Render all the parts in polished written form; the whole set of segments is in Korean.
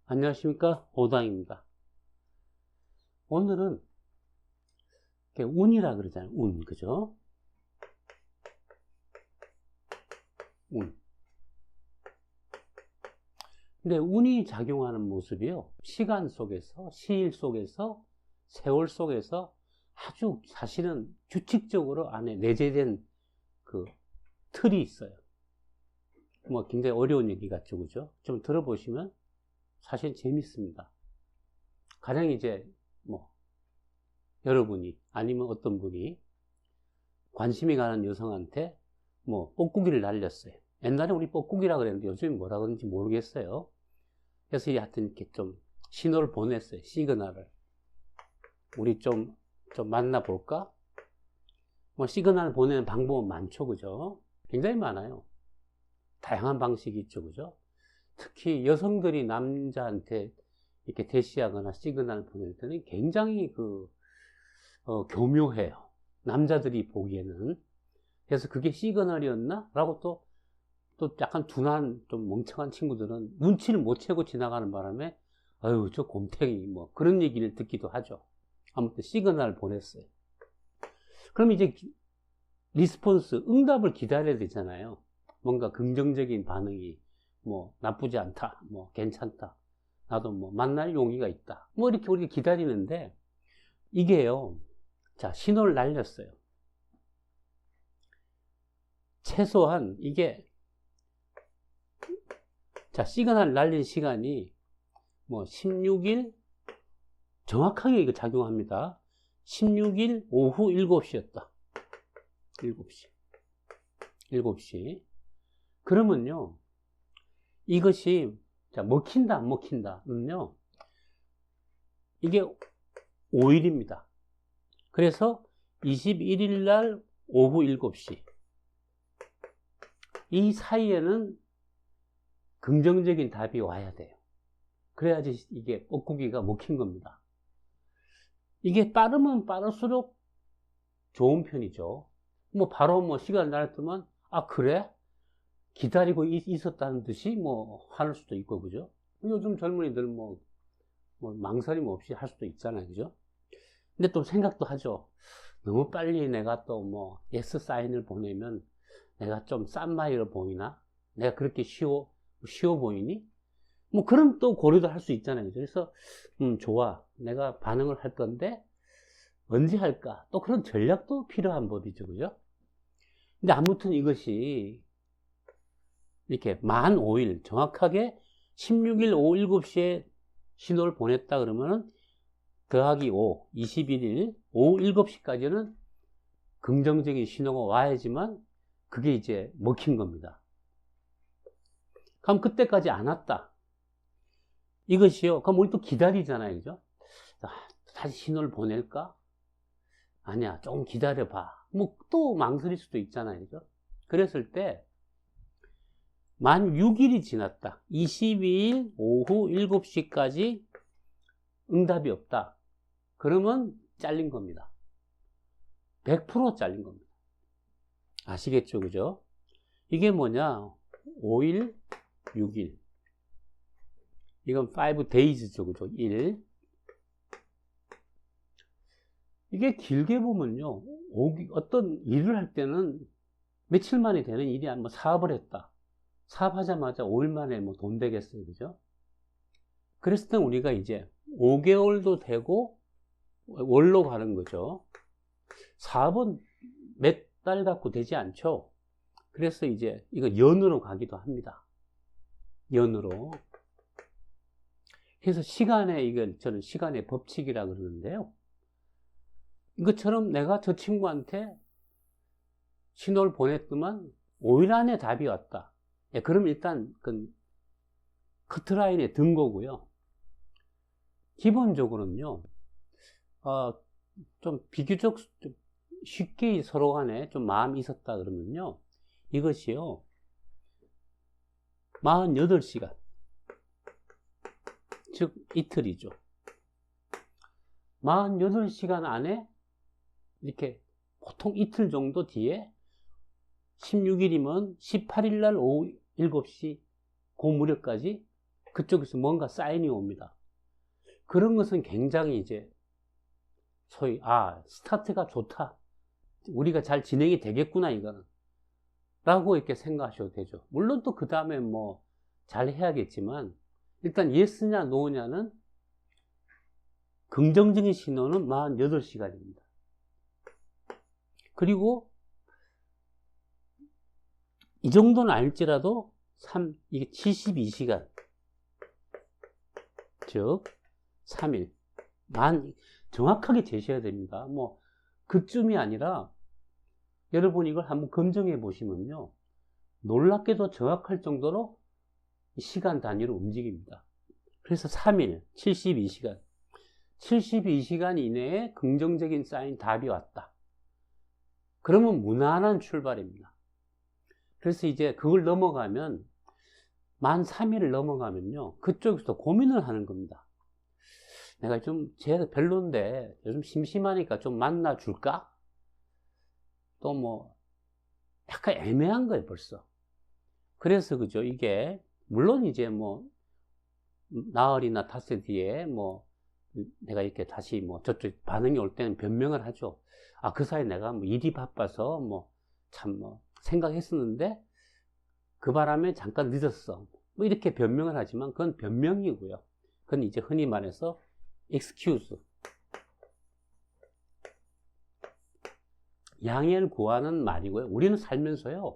안녕하십니까, 오당입니다. 오늘은 운이라 그러잖아요. 운, 그죠? 운. 근데 운이 작용하는 모습이요, 시간 속에서, 시일 속에서, 세월 속에서 아주 사실은 규칙적으로 안에 내재된 그 틀이 있어요. 뭐 굉장히 어려운 얘기 같죠, 그죠? 좀 들어보시면 사실 재밌습니다. 가령 이제 뭐 여러분이 아니면 어떤 분이 관심이 가는 여성한테 뭐 뻐꾸기를 날렸어요. 옛날에 우리 뻐꾸기라 그랬는데 요즘에 뭐라 그러는지 모르겠어요. 그래서 하여튼 이렇게 좀 신호를 보냈어요. 시그널을. 우리 좀 만나볼까? 뭐 시그널 보내는 방법은 많죠, 그죠? 굉장히 많아요. 다양한 방식이 있죠, 그죠? 특히 여성들이 남자한테 이렇게 대시하거나 시그널을 보낼 때는 굉장히 교묘해요. 남자들이 보기에는. 그래서 그게 시그널이었나? 라고 또 약간 둔한, 좀 멍청한 친구들은 눈치를 못 채고 지나가는 바람에, 아유, 저 곰탱이, 뭐, 그런 얘기를 듣기도 하죠. 아무튼 시그널을 보냈어요. 그럼 이제 리스폰스, 응답을 기다려야 되잖아요. 뭔가 긍정적인 반응이, 뭐, 나쁘지 않다, 뭐, 괜찮다. 나도 뭐, 만날 용의가 있다. 뭐, 이렇게 우리가 기다리는데, 이게요, 자, 신호를 날렸어요. 최소한 이게, 자, 시그널 날린 시간이 뭐 16일, 정확하게 이거 작용합니다. 16일 오후 7시였다. 7시. 7시. 그러면요, 이것이, 자, 먹힌다, 안 먹힌다는요, 이게 5일입니다. 그래서 21일 날 오후 7시. 이 사이에는 긍정적인 답이 와야 돼요. 그래야지 이게 뻐꾸기가 먹힌 겁니다. 이게 빠르면 빠를수록 좋은 편이죠. 뭐 바로 뭐 시간 날았더만, 아, 그래? 기다리고 있었다는 듯이 뭐 하는 수도 있고, 그죠? 요즘 젊은이들 뭐 망설임 없이 할 수도 있잖아요, 그죠? 근데 또 생각도 하죠. 너무 빨리 내가 또 뭐 예스 사인을 보내면 내가 좀 싼 마이로 보이나? 내가 그렇게 쉬워 보이니? 뭐 그런 또 고려도 할 수 있잖아요. 그래서 좋아, 내가 반응을 할 건데 언제 할까? 또 그런 전략도 필요한 법이죠, 그죠? 근데 아무튼 이것이 이렇게 만 5일, 정확하게 16일 오후 7시에 신호를 보냈다 그러면은 더하기 5, 21일 오후 7시까지는 긍정적인 신호가 와야지만 그게 이제 먹힌 겁니다. 그럼 그때까지 안 왔다. 이것이요. 그럼 우리 또 기다리잖아요, 그죠? 다시 신호를 보낼까? 아니야, 조금 기다려봐. 뭐 또 망설일 수도 있잖아요, 그죠? 그랬을 때 만 6일이 지났다. 22일 오후 7시까지 응답이 없다. 그러면 잘린 겁니다. 100% 잘린 겁니다. 아시겠죠, 그죠? 이게 뭐냐? 5일, 6일. 이건 5 days죠, 그죠? 1. 이게 길게 보면요, 어떤 일을 할 때는 며칠 만에 되는 일이 아니면 사업을 했다. 사업하자마자 5일 만에 뭐 돈 되겠어요, 그죠? 그랬을 때 우리가 이제 5개월도 되고 월로 가는 거죠. 사업은 몇 달 갖고 되지 않죠. 그래서 이제 이거 연으로 가기도 합니다. 연으로. 그래서 이건 저는 시간의 법칙이라 그러는데요. 이것처럼 내가 저 친구한테 신호를 보냈더만 5일 안에 답이 왔다. 예, 그럼 일단 커트라인에 든 거고요. 기본적으로는요, 좀 비교적 좀 쉽게 서로 간에 좀 마음이 있었다 그러면요, 이것이요, 48시간. 즉, 이틀이죠. 48시간 안에 이렇게 보통 이틀 정도 뒤에 16일이면 18일 날 오후 7시 그 무렵까지 그쪽에서 뭔가 사인이 옵니다. 그런 것은 굉장히 이제 소위 스타트가 좋다, 우리가 잘 진행이 되겠구나 이거는 라고 이렇게 생각하셔도 되죠. 물론 또 그 다음에 뭐 잘 해야겠지만 일단 예스냐 노냐는 긍정적인 신호는 48시간입니다. 그리고 이 정도는 알지라도 이게 72시간, 즉 3일 정확하게 재셔야 됩니다. 뭐 그쯤이 아니라 여러분 이걸 한번 검증해 보시면요, 놀랍게도 정확할 정도로 시간 단위로 움직입니다. 그래서 3일 72시간 72시간 이내에 긍정적인 사인 답이 왔다. 그러면 무난한 출발입니다. 그래서 이제 그걸 넘어가면 만 3일을 넘어가면요, 그쪽에서 고민을 하는 겁니다. 내가 좀 쟤 별론데 요즘 심심하니까 좀 만나줄까? 또 뭐 약간 애매한 거예요 벌써. 그래서 그죠, 이게 물론 이제 뭐 나흘이나 닷새 뒤에 뭐 내가 이렇게 다시 뭐 저쪽 반응이 올 때는 변명을 하죠. 그 사이 내가 뭐 일이 바빠서 뭐 참 뭐 생각했었는데 그 바람에 잠깐 늦었어, 뭐 이렇게 변명을 하지만 그건 변명이고요. 그건 이제 흔히 말해서 excuse, 양해를 구하는 말이고요. 우리는 살면서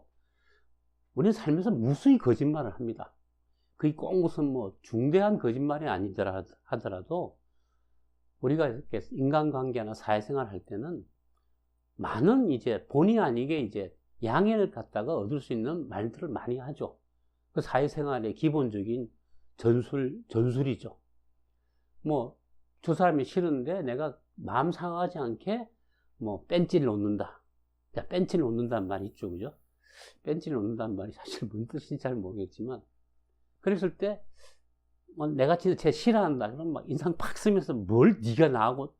무수히 거짓말을 합니다. 그게 꼭 무슨 뭐 중대한 거짓말이 아니더라 하더라도 우리가 이렇게 인간관계나 사회생활 할 때는 많은 이제 본의 아니게 이제 양해를 갖다가 얻을 수 있는 말들을 많이 하죠. 그 사회생활의 기본적인 전술이죠. 뭐 두 사람이 싫은데 내가 마음 상하지 않게 뭐 뺀찌를 놓는다. 뺀찌를 놓는다는 말이 있죠, 그죠? 뺀찌를 놓는다는 말이 사실 뭔 뜻인지 잘 모르겠지만, 그랬을 때 뭐 내가 진짜 쟤 싫어한다 그럼 막 인상 팍 쓰면서 뭘 네가 나하고,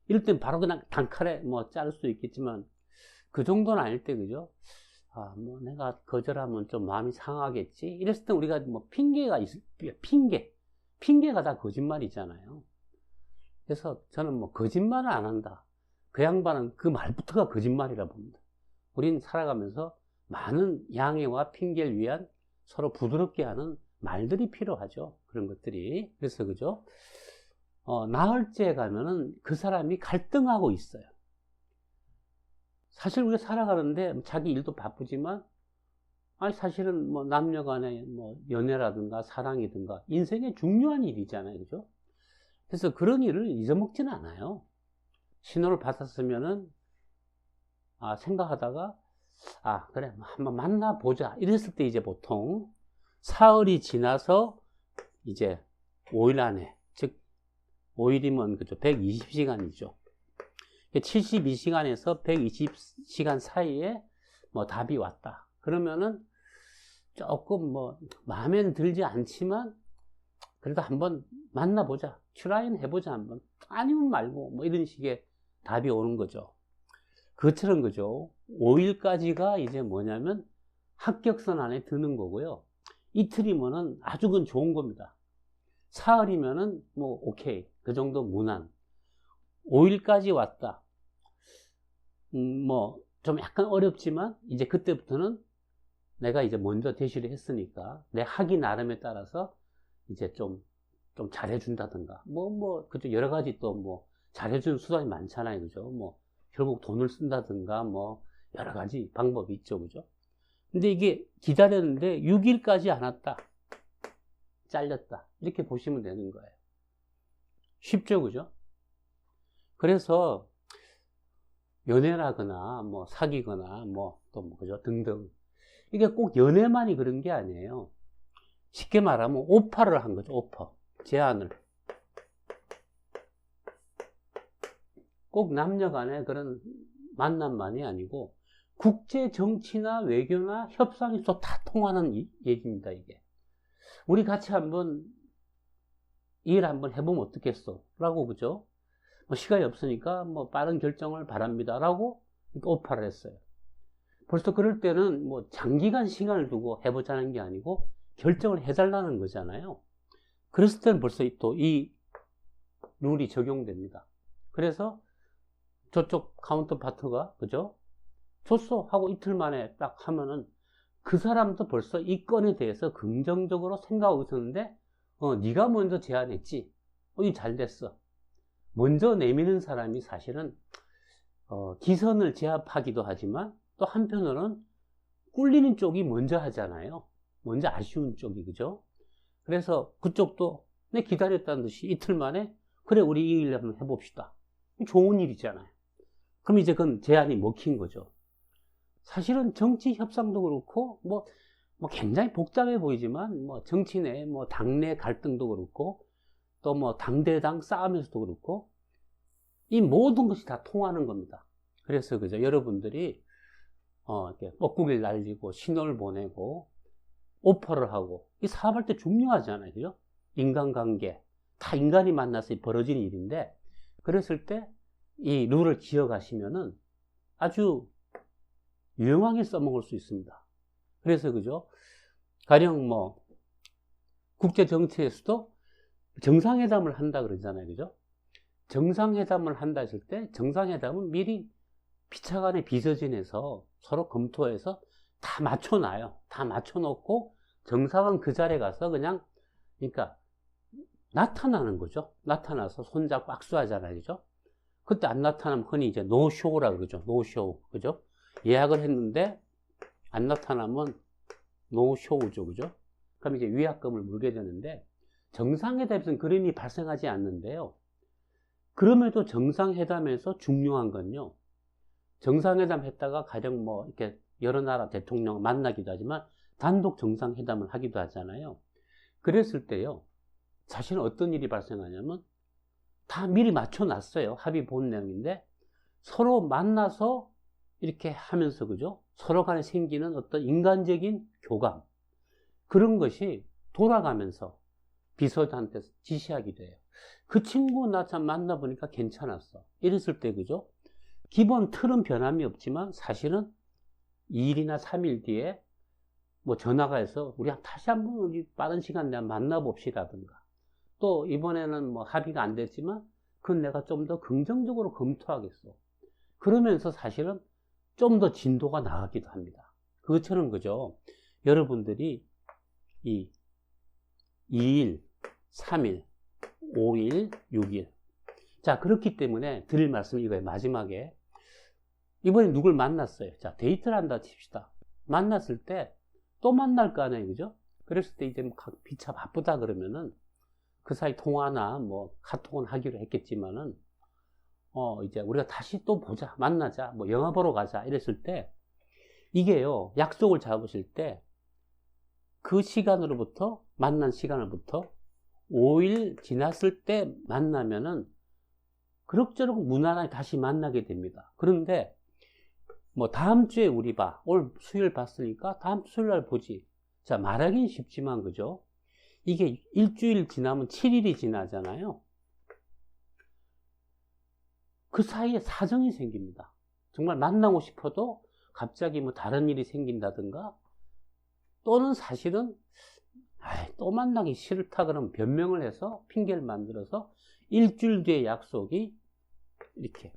이럴 땐 바로 그냥 단칼에 뭐 자를 수도 있겠지만 그 정도는 아닐 때, 그죠? 뭐 내가 거절하면 좀 마음이 상하겠지, 이랬을 때 우리가 뭐 핑계가 다 거짓말이잖아요. 그래서 저는 뭐 거짓말을 안 한다, 그 양반은 그 말부터가 거짓말이라 봅니다. 우린 살아가면서 많은 양해와 핑계를 위한 서로 부드럽게 하는 말들이 필요하죠. 그런 것들이. 그래서 그죠? 나흘째 가면은 그 사람이 갈등하고 있어요. 사실 우리가 살아가는데 자기 일도 바쁘지만 사실은 뭐 남녀 간의 뭐 연애라든가 사랑이든가 인생의 중요한 일이잖아요. 그죠? 그래서 그런 일을 잊어먹지는 않아요. 신호를 받았으면은 생각하다가 그래 한번 만나보자 이랬을 때 이제 보통 사흘이 지나서 이제 5일 안에, 즉 5일이면 그죠, 120시간이죠 72시간에서 120시간 사이에 뭐 답이 왔다. 그러면은 조금 뭐 마음에는 들지 않지만 그래도 한번 만나보자, 트라이는 해보자 한번, 아니면 말고 뭐 이런 식의 답이 오는 거죠. 그것처럼 그죠, 5일까지가 이제 뭐냐면 합격선 안에 드는 거고요. 이틀이면은 아주 그건 좋은 겁니다. 사흘이면은 뭐 오케이, 그 정도 무난. 5일까지 왔다, 뭐 좀 약간 어렵지만 이제 그때부터는 내가 이제 먼저 대시를 했으니까 내 하기 나름에 따라서 이제 좀 잘해준다든가 그죠, 여러 가지 또 뭐 잘해주는 수단이 많잖아요. 그죠? 뭐 결국 돈을 쓴다든가 뭐 여러 가지 방법이 있죠. 그죠? 근데 이게 기다렸는데 6일까지 안 왔다, 잘렸다, 이렇게 보시면 되는 거예요. 쉽죠, 그죠? 그래서 연애라거나 뭐 사귀거나 그죠, 등등, 이게 꼭 연애만이 그런 게 아니에요. 쉽게 말하면 오퍼를 한 거죠. 오퍼, 제안을. 꼭 남녀 간의 그런 만남만이 아니고 국제 정치나 외교나 협상에서 다 통하는 얘기입니다. 이게 우리 같이 한번 일 한번 해보면 어떻겠어 라고, 그죠? 시간이 없으니까 뭐 빠른 결정을 바랍니다 라고 오퍼를 했어요. 벌써 그럴 때는 뭐 장기간 시간을 두고 해보자는 게 아니고 결정을 해달라는 거잖아요. 그랬을 때는 벌써 또 이 룰이 적용됩니다. 그래서 저쪽 카운터파트가, 그죠? 줬어 하고 이틀 만에 딱 하면은 그 사람도 벌써 이 건에 대해서 긍정적으로 생각하고 있었는데, 네가 먼저 제안했지. 이 잘 됐어. 먼저 내미는 사람이 사실은 기선을 제압하기도 하지만 또 한편으로는 꿀리는 쪽이 먼저 하잖아요. 먼저 아쉬운 쪽이, 그죠? 그래서 그쪽도 내 기다렸다는 듯이 이틀 만에 그래 우리 이 일 한번 해봅시다. 좋은 일이잖아요. 그럼 이제 그건 제안이 먹힌 거죠. 사실은 정치 협상도 그렇고 뭐 굉장히 복잡해 보이지만 뭐 정치 내 뭐 당내 갈등도 그렇고 또 뭐 당대당 싸움에서도 그렇고 이 모든 것이 다 통하는 겁니다. 그래서 그죠, 여러분들이 이렇게 뻐꾸기를 날리고 신호를 보내고 오퍼를 하고 이 사업할 때 중요하잖아요, 그죠? 인간관계 다 인간이 만나서 벌어진 일인데, 그랬을 때 이 룰을 기억하시면은 아주 유용하게 써먹을 수 있습니다. 그래서 그죠, 가령 뭐 국제 정치에서도 정상회담을 한다 그러잖아요, 그죠? 정상회담을 한다 했을 때 정상회담은 미리 피차간에 비서진에서 서로 검토해서 다 맞춰놔요. 다 맞춰놓고 정상은 그 자리에 가서 그냥, 그러니까 나타나는 거죠. 나타나서 손잡고 악수하잖아요, 그죠? 그때 안 나타나면 흔히 이제 노쇼라 그러죠. 노쇼, 그죠? 예약을 했는데 안 나타나면 노쇼죠, 그죠? 그럼 이제 위약금을 물게 되는데, 정상회담에서는 그런 일이 발생하지 않는데요. 그럼에도 정상회담에서 중요한 건요, 정상회담 했다가 가령 뭐 이렇게 여러 나라 대통령 만나기도 하지만 단독 정상회담을 하기도 하잖아요. 그랬을 때요, 사실은 어떤 일이 발생하냐면 다 미리 맞춰놨어요. 합의 본 내용인데 서로 만나서 이렇게 하면서, 그죠? 서로 간에 생기는 어떤 인간적인 교감, 그런 것이 돌아가면서 비서한테 지시하기도 해요. 그 친구 나 참 만나보니까 괜찮았어. 이랬을 때, 그죠? 기본 틀은 변함이 없지만 사실은 2일이나 3일 뒤에 뭐 전화가 해서 우리 다시 한번 우리 빠른 시간 내에 만나봅시다든가, 또 이번에는 뭐 합의가 안 됐지만 그건 내가 좀 더 긍정적으로 검토하겠어. 그러면서 사실은 좀 더 진도가 나가기도 합니다. 그것처럼, 그죠? 여러분들이 이 2일, 3일, 5일, 6일. 자, 그렇기 때문에 드릴 말씀이 이거예요. 마지막에. 이번에 누굴 만났어요. 자, 데이트를 한다 칩시다. 만났을 때 또 만날 거 아니에요, 그죠? 그랬을 때 이제 뭐 비차 바쁘다 그러면은 그 사이 통화나 뭐 카톡은 하기로 했겠지만은 이제 우리가 다시 또 보자, 만나자, 뭐 영화 보러 가자 이랬을 때, 이게요, 약속을 잡으실 때 그 시간으로부터, 만난 시간으로부터 5일 지났을 때 만나면은 그럭저럭 무난하게 다시 만나게 됩니다. 그런데 뭐 다음 주에 우리 봐, 오늘 수요일 봤으니까 다음 수요일 날 보지. 자, 말하긴 쉽지만, 그죠? 이게 일주일 지나면 7일이 지나잖아요. 그 사이에 사정이 생깁니다. 정말 만나고 싶어도 갑자기 뭐 다른 일이 생긴다든가, 또는 사실은 또 만나기 싫다 그러면 변명을 해서 핑계를 만들어서 일주일 뒤에 약속이 이렇게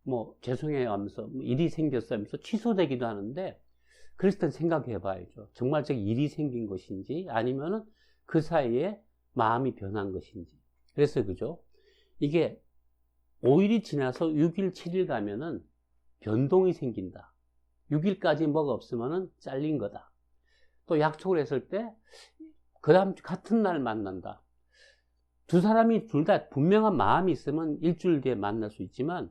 뭐 죄송해요 하면서 일이 생겼어 하면서 취소되기도 하는데, 그랬을 땐 생각해 봐야죠. 정말 저기 일이 생긴 것인지 아니면은 그 사이에 마음이 변한 것인지. 그래서, 그죠? 이게 5일이 지나서 6일, 7일 가면은 변동이 생긴다. 6일까지 뭐가 없으면은 잘린 거다. 또 약속을 했을 때 그 다음 같은 날 만난다. 두 사람이 둘 다 분명한 마음이 있으면 일주일 뒤에 만날 수 있지만,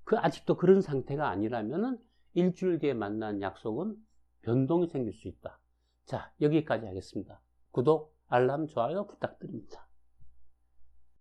아직도 그런 상태가 아니라면은 일주일 뒤에 만난 약속은 변동이 생길 수 있다. 자, 여기까지 하겠습니다. 구독, 알람, 좋아요 부탁드립니다.